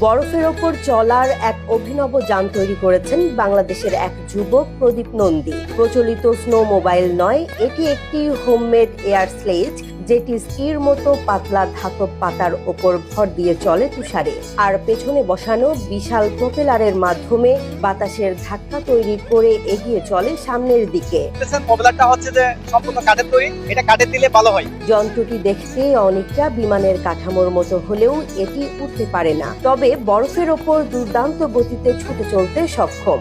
বরফের ওপর চলার এক অভিনব যান তৈরি করেছেন বাংলাদেশের এক যুবক প্রদীপ নন্দী। প্রচলিত স্নো মোবাইল নয়, এটি একটি হোমমেড এয়ার স্লেজ, যেটি স্কির মতো পাতলা ধাতব পাতার ওপর ভর দিয়ে চলে তুষারে। আর পেছনে বসানো বিশাল প্রপেলারের মাধ্যমে বাতাসের ধাক্কা তৈরি করে এগিয়ে চলে সামনের দিকে। প্রপেলারটা হচ্ছে যে সম্পূর্ণ কাঠের তৈরি, এটা কাঠে দিলে ভালো হয়। যন্ত্রটি দেখতে অনেকটা বিমানের কাঠামোর মতো হলেও এটি উঠতে পারে না, তবে বরফের ওপর দুর্দান্ত গতিতে ছুটে চলতে সক্ষম।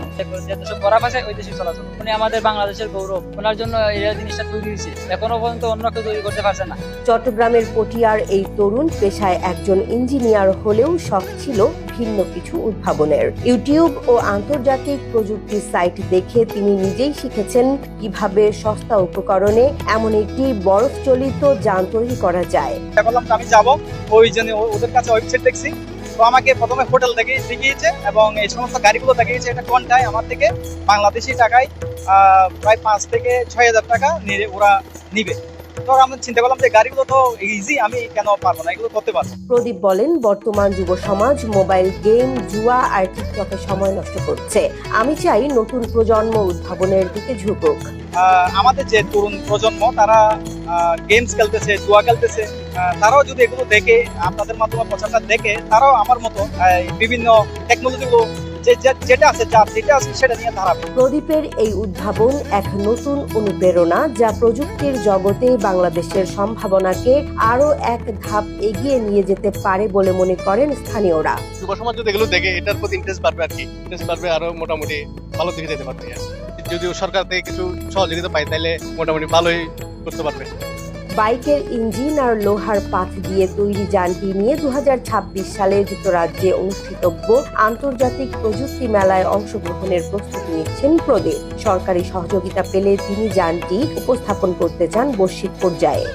বরফ আছে ওই দেশে চলাচল, উনি আমাদের বাংলাদেশের গৌরব, ওনার জন্য এই জিনিসটা তৈরি হয়েছে, এখনো পর্যন্ত অন্য কেউ তৈরি করতে পারছে না। চট্টগ্রামের পটিয়ার এই তরুণ পেশায় একজন ইঞ্জিনিয়ার হলেও শখ ছিল ভিন্ন কিছু উদ্ভাবনের। ইউটিউব ও আন্তর্জাতিক প্রযুক্তি সাইট দেখে তিনি নিজেই শিখেছেন কিভাবে সস্তা উপকরণে এমন একটি বরফ চলিত যান তৈরি করা যায়। বললাম আমি যাব, ওই জন্য ওদের কাছে ওয়েবসাইট দেখছি, তো আমাকে প্রথমে হোটেল দেখিয়েছে এবং এই সমস্ত গাড়িগুলো দেখিয়েছে। এটা কোনটায় আমার থেকে বাংলাদেশি টাকায় প্রায় 5 থেকে 6,000 টাকা ওরা নিবে। তো আমরা চিন্তা করলাম যে গাড়িগুলো তো ইজি, আমি কেন পারবো না, এগুলো করতে পারবো। প্রদীপ বলেন, বর্তমান যুব সমাজ মোবাইল গেম, জুয়া আর টিকটকে সময় নষ্ট করছে। আমি চাই নতুন প্রজন্ম উদ্ভাবনের দিকে ঝুঁকুক। আমাদের যে তরুণ প্রজন্ম, তারা গেমস খেলতেছে, জুয়া খেলতেছে, তারাও যদি এগুলো দেখে, আপনাদের মাধ্যমে প্রচারটা দেখে, তারাও আমার মতো বিভিন্ন টেকনোলজিগুলো যেটা আছে সেটা নিয়ে দাঁড়াবে। প্রদীপের এই উদ্ভাবন এক নতুন অনুপ্রেরণা, যা প্রযুক্তির জগতে বাংলাদেশের সম্ভাবনাকে আরো এক ধাপ এগিয়ে নিয়ে যেতে পারে বলে মনে করেন স্থানীয়রা। যুব সমাজ যদি এগুলো দেখে, এটার প্রতি ইন্টারেস্ট বাড়বে আর কি, ইন্টারেস্ট বাড়বে, আরো মোটামুটি ভালো দিকে যেতে পারবে। যদিও সরকার থেকে কিছু সহযোগিতা পাই, তাহলে মোটামুটি ভালোই করতে পারবে। বাইকের ইঞ্জিন আর লোহার পাত দিয়ে তৈরি যানটি নিয়ে 2026 সালে যুক্তরাজ্যে অনুষ্ঠিতব্য আন্তর্জাতিক প্রযুক্তি মেলায় অংশগ্রহণের প্রস্তুতি নিচ্ছেন প্রদীপ। সরকারি সহযোগিতা পেলে তিনি যানটি উপস্থাপন করতে চান বৈশ্বিক পর্যায়ে।